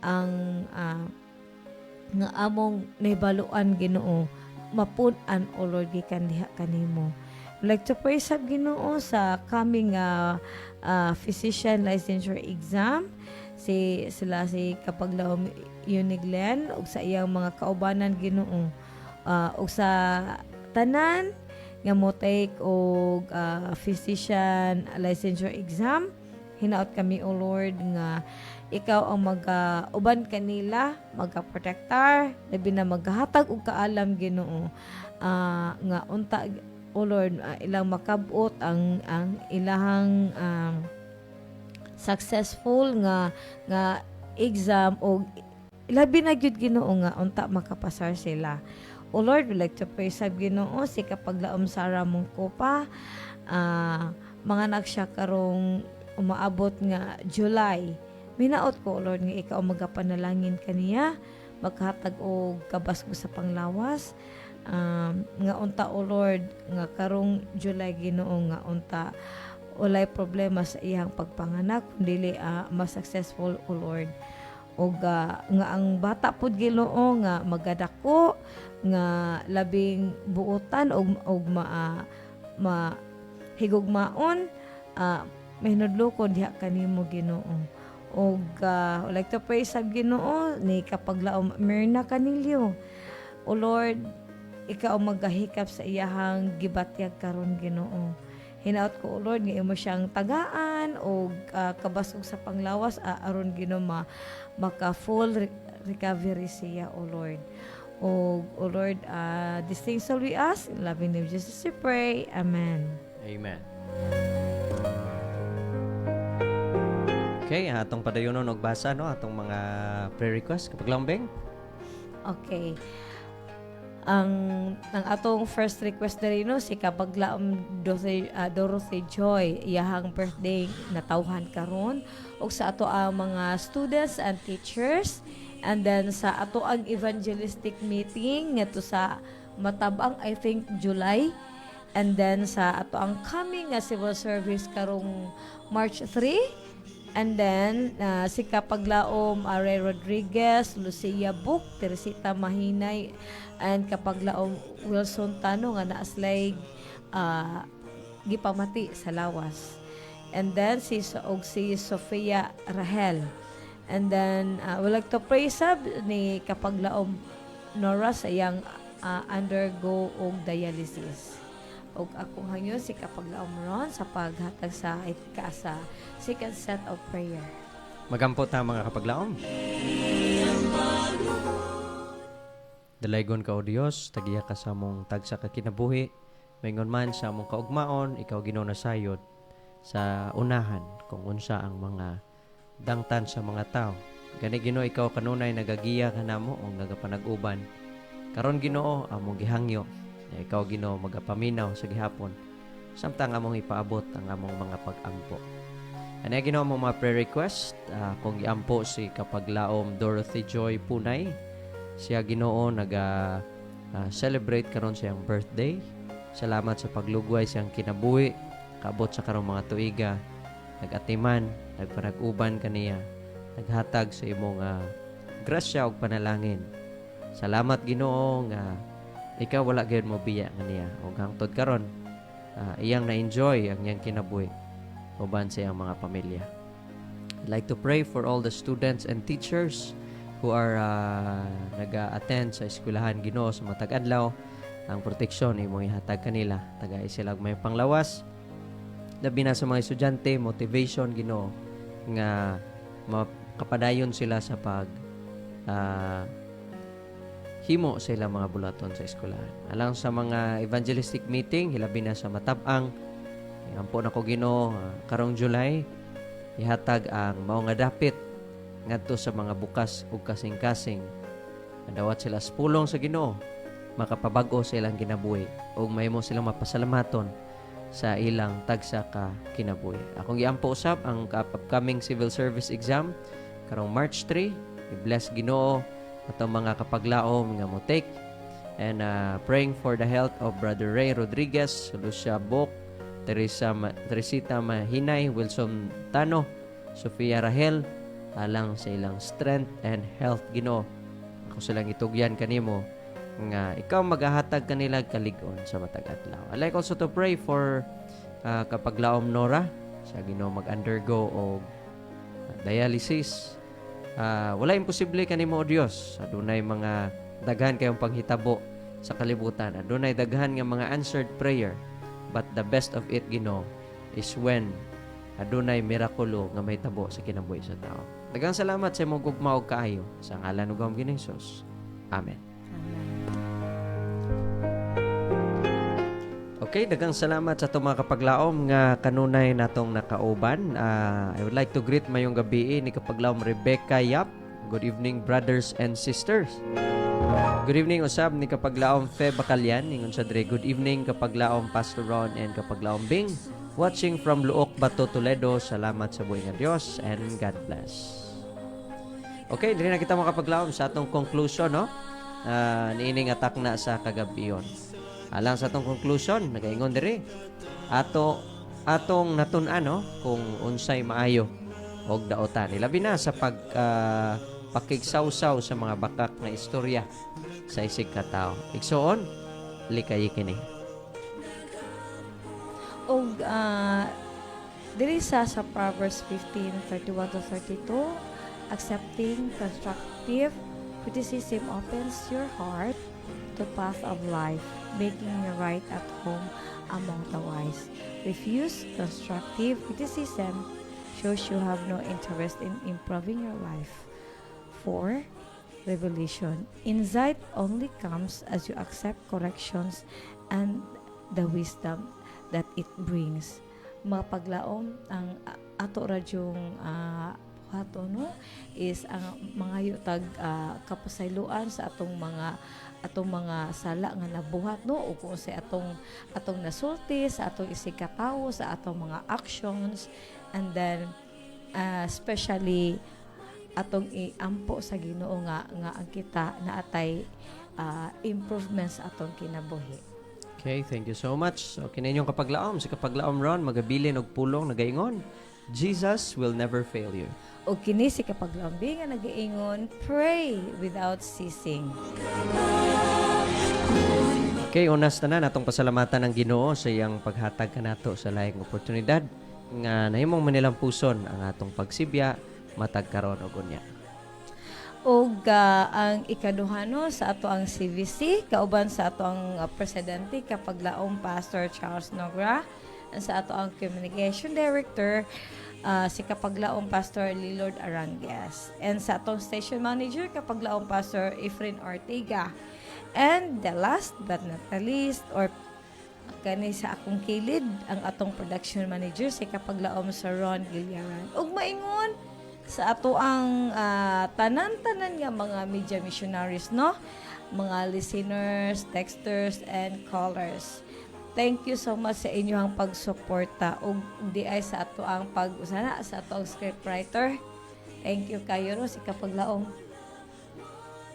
ang nga among nahibaluan, Ginoo, mapun-an, O Lord, gikan diha kanimo. Like to pray sab, Ginoo, sa coming physician licensure exam, si kapaglaom Uniglen ug sa iyang mga kaubanan, Ginoo, ug sa tanan nga mo take og physician licensure exam. Hinaot kami, O Lord, nga ikaw ang uban kanila, magka-protectar, labi na maghatag og kaalam, Ginoo, nga unta, O Lord, ilang makabot ang ilahang successful nga exam, o labi na gyud, Ginoo, nga unta makapasar sila. O Lord, we like to pray sa, Ginoo, si kapaglaom Sara Mongkopa, mga nagsya karong umaabot nga July. Minaot ko, O Lord, nga ikaw magapanalangin kaniya, maghatag og kabaskog sa panglawas, nga unta, O Lord, nga karong July, Ginoo, nga unta walay problema sa iyang pagpanganak, kundi mas successful, O Lord. O nga ang bata pod, Ginoo, nga magadako, nga labing buotan og higugmaon, mahinudlokon diha kanimo, Ginoo. Og like to pray sa, Ginoo, ni kapaglaom Myrna Canilio. O Lord, ikaw maghahikap sa iyahang gibatyag karon, Ginoo. Hinaot ko, O Lord, nga imo siyang tagaan o kabasog sa panglawas, aron, Ginoo, maka full recovery siya, O Lord. O Lord, these things all we ask in loving name of Jesus we pray. Amen. Amen. Okay, atong padayonon og basa no atong mga prayer request kapag lambing. Okay. Ang atong first request diri no si Kapaglaom Dorothy Joy, iyahang birthday natawhan karon, ug sa ato ang mga students and teachers, and then sa ato ang evangelistic meeting ngadto sa Matabang, I think July, and then sa ato ang coming nga civil service karong March 3. And then, si Kapaglaom Are Rodriguez, Lucia Book, Teresita Mahinay, and Kapaglaom Wilson Tano nga naaslay gipamati sa lawas. And then, si Sofia Rahel. And then, we like to pray sab ni Kapaglaom Nora sa iyang undergo og dialysis. Og akong hangyo si Kapaglaom Ron sa paghatag sa sa second set of prayer. Magampo ta mga kapaglaom. Dalaygon ka o Dios, tagiya ka sa mong tagsa ka kinabuhi. Maingon man sa mong kaugmaon, ikaw Ginoo nasayod sa unahan kung unsa ang mga dangtan sa mga tao. Gani Ginoo, ikaw kanunay nagagiya kanamo o nagapanag-uban. Karon Ginoo, among gihangyo. Ikaw Ginoo magapaminaw sa gihapon. Samtang among ipaabot ang among mga pag-ampo. Ano Ginoo mo mga prayer request? Kung iampo si Kapaglaom Dorothy Joy Punay, siya Ginoo celebrate karon siyang birthday. Salamat sa paglugway siyang kinabuhi, kaabot sa karong mga tuiga, nagatiman, nagpanag-uban kaniya, naghatag sa imong grasya ug panalangin. Salamat Ginoo nga ikaw wala gyud mo biya nga niya ug hangtod karon iyang na-enjoy ang iyang kinabuhi uban sa iyang mga pamilya. I'd like to pray for all the students and teachers who are naga-attend sa eskwelahan Ginoo sa matag adlaw. Ang proteksyon imong ihatag kanila, tagay sila may panglawas. Labi na sa mga estudyante, motivation Ginoo nga makapadayon sila sa pag himo sa ilang mga bulaton sa eskwelahan. Alang sa mga evangelistic meeting, hilabi na sa Matabang, ampo na ko Ginoo, karong July, ihatag ang mao nga dapit ngadto sa mga bukas ug kasing-kasing. Madawat sila sa pulong sa Ginoo, makapabag-o sa ilang kinabuhi ug mahimo silang mapasalamaton sa ilang tagsa ka kinabuhi. Akong giampo usab ang upcoming civil service exam karong March 3. I-bless Ginoo atong mga kapaglaom nga mo take, and praying for the health of Brother Ray Rodriguez, Lucia Bok, Teresita Mahinay, Wilson Tano, Sofia Rahel, alang sa ilang strength and health Ginoo. Ako silang itugyan kanimo nga ikaw magahatag kanila kalig-on sa matag adlaw. I like also to pray for Kapaglaom Nora sa Ginoo mag-undergo og dialysis. Wala imposible kanimo o Dios. Adunay mga daghan kayong panghitabo sa kalibutan. Adunay daghan nga mga answered prayer. But the best of it Ginoo is when adunay mirakulo nga may tabo sa kinabuhi sa tao. Daghang salamat sa imong gugma ug kaayo sa ngalan ug Ginoong Hesus. Amen. Okay, daghang salamat sa itong mga kapaglaom nga kanunay natong nakauban. I would like to greet mayong gabi ni Kapaglaom Rebecca Yap. Good evening, brothers and sisters. Good evening usab ni Kapaglaom Fe Bacalian. Ingon sa dre, good evening Kapaglaom Pastor Ron and Kapaglaom Bing. Watching from Luok, Bato, Toledo. Salamat sa buhay nga Dios and God bless. Okay, dili na kita mga kapaglaom sa atong conclusion, no? Niining atak na sa kagabiyon. Alang sa atong conclusion, nagaingon diri. Atong natun-an, no? Kung unsay maayo og daotan. Ilabi na sa pakigsawsaw sa mga bakak na istorya sa isig katao. Igsoon, likay kini. Og diri sa Proverbs 15:31 to 32, accepting constructive criticism opens your heart to path of life, making you right at home among the wise. Refuse constructive criticism shows you have no interest in improving your life. 4. Revelation. Insight only comes as you accept corrections and the wisdom that it brings. mapaglaom ang ato radyong buhaton no is ang mga yutag kapasayloan sa atong mga sala nga nabuhat no o kung sa atong nasulti sa atong isig katawo sa atong mga actions, and then especially atong iampo sa Ginoo nga ang kita naatay improvements sa atong kinabuhi. Okay, thank you so much. So, kininyong kapaglaom. Sa kapaglaom ron, magabilin og pulong, nagaingon, Jesus will never fail you. O kini si kapaglaombi nga nagaingon, pray without ceasing. Okay, unas tanan atong pasalamatan ng Ginoo sa iyang paghatag kanato sa laing oportunidad nga nahimong manilang puson ang atong pagsibya matag karon og unya. Og ang ikaduha no sa ato ang CVC kauban sa ato ang presidente kapaglaom Pastor Charles Nogra, sa ato ang communication director si kapaglaom Pastor Lilord Arangues, and sa atong station manager kapaglaom Pastor Efren Ortega, and the last but not the least or kani sa akong kilid ang atong production manager si kapaglaom sa Ron Gilliaran. Ug maingon sa ato ang tanan-tanan nga mga media missionaries no, mga listeners, texters and callers. Thank you so much sa inyong pagsuporta ug di ay sa ato ang pag-usana sa ato ang scriptwriter. Thank you kayo ro si kapaglaom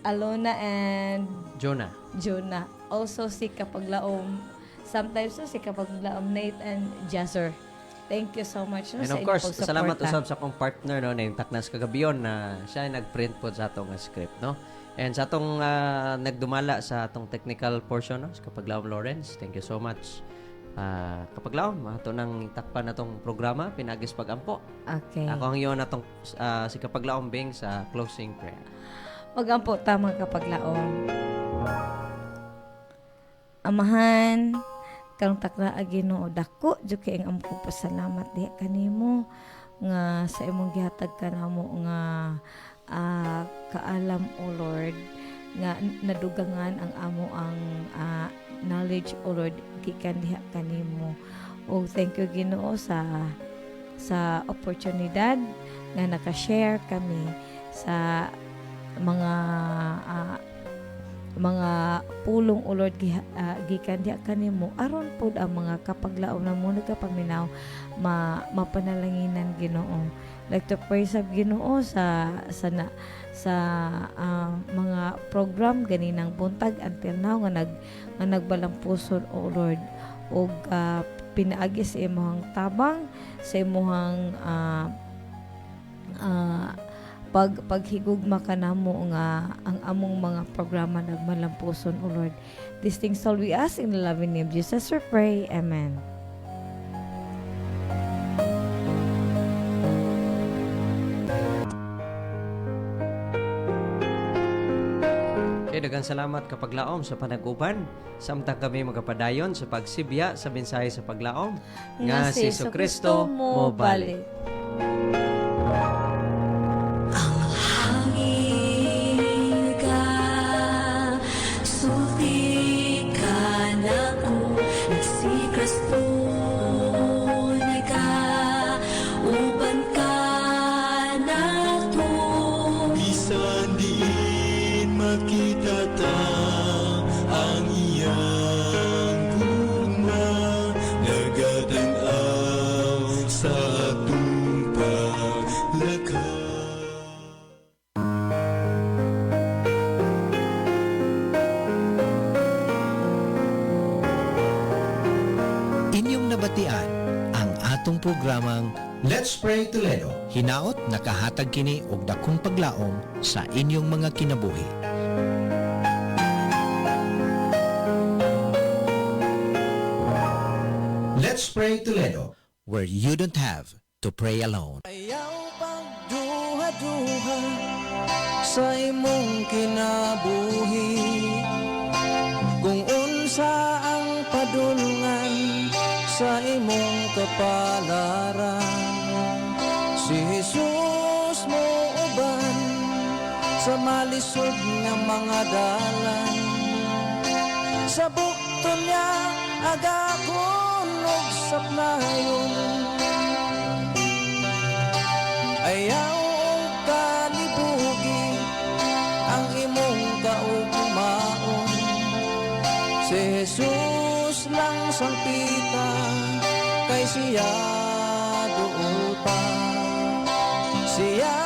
Alona and Jonah. Also si kapaglaom sometimes si kapaglaom Nate and Jasser. Thank you so much no, And sa of inyong course, pagsuporta. salamat usab sa akong partner no, na yung Taknas Kagabiyon na siya ay nag-print po sa atong script no. And sa atong nagdumala sa atong technical portion no, sa Kapaglaom Lawrence, thank you so much. Kapaglaom, ato nang takpan natong programa Pinagis Pagampo. Okay. Ako ang iyon atong si Kapaglaom Bing sa closing prayer. Magampo tamang kapaglaom. Amahan, karong takna Ginoo dako jud kay ang among pasalamat diha kanimo nga sa imong gihatag kanamo nga kaalam o Lord nga nadugangan ang amo ang knowledge o Lord gikan diha kanimo. O thank you Ginoo sa oportunidad nga naka-share kami sa mga pulong o Lord gikan diha kanimo aron pod ang mga kapaglaom na mo nagapaminaw mapanalanginan Ginoo. Like to praise of Ginoo sa mga program ganinang buntag until now nga nagbalang puson o Lord og pinaagi sa imong tabang sa imong paghigugma kanamo nga ang among mga programa nagmalampuson o Lord. These things all we ask in the loving name of Jesus we pray. Amen. Okay, daghang salamat kapaglaom sa panag-uban. Samtang kami magapadayon sa pagsibya sa mensahe sa paglaom nga si Jesucristo mo balik. Hangin ka, sulti ka na ko, nagsikristo na ka, uban ka na to. Bisan diin makita ta ang iyang gugma, nagatanaw sa atong paglakad. Inyong nabatian ang atong programang Let's Pray Toledo. hinaot nakahatag kini og dakong paglaom sa inyong mga kinabuhi. Let's Pray Toledo. Where you don't have to pray alone. Ayaw pagduha-duha sa imong kinabuhi, kung unsa ang padulngan sa imong kapalaran. Si Jesus mo uban sa malisod nga mga dalan, sa bukton niya agakon og sapnayon. ayaw og kalibugi ang imong kaugmaon. Si Jesus lang sangpita kay siya duol pa. Siya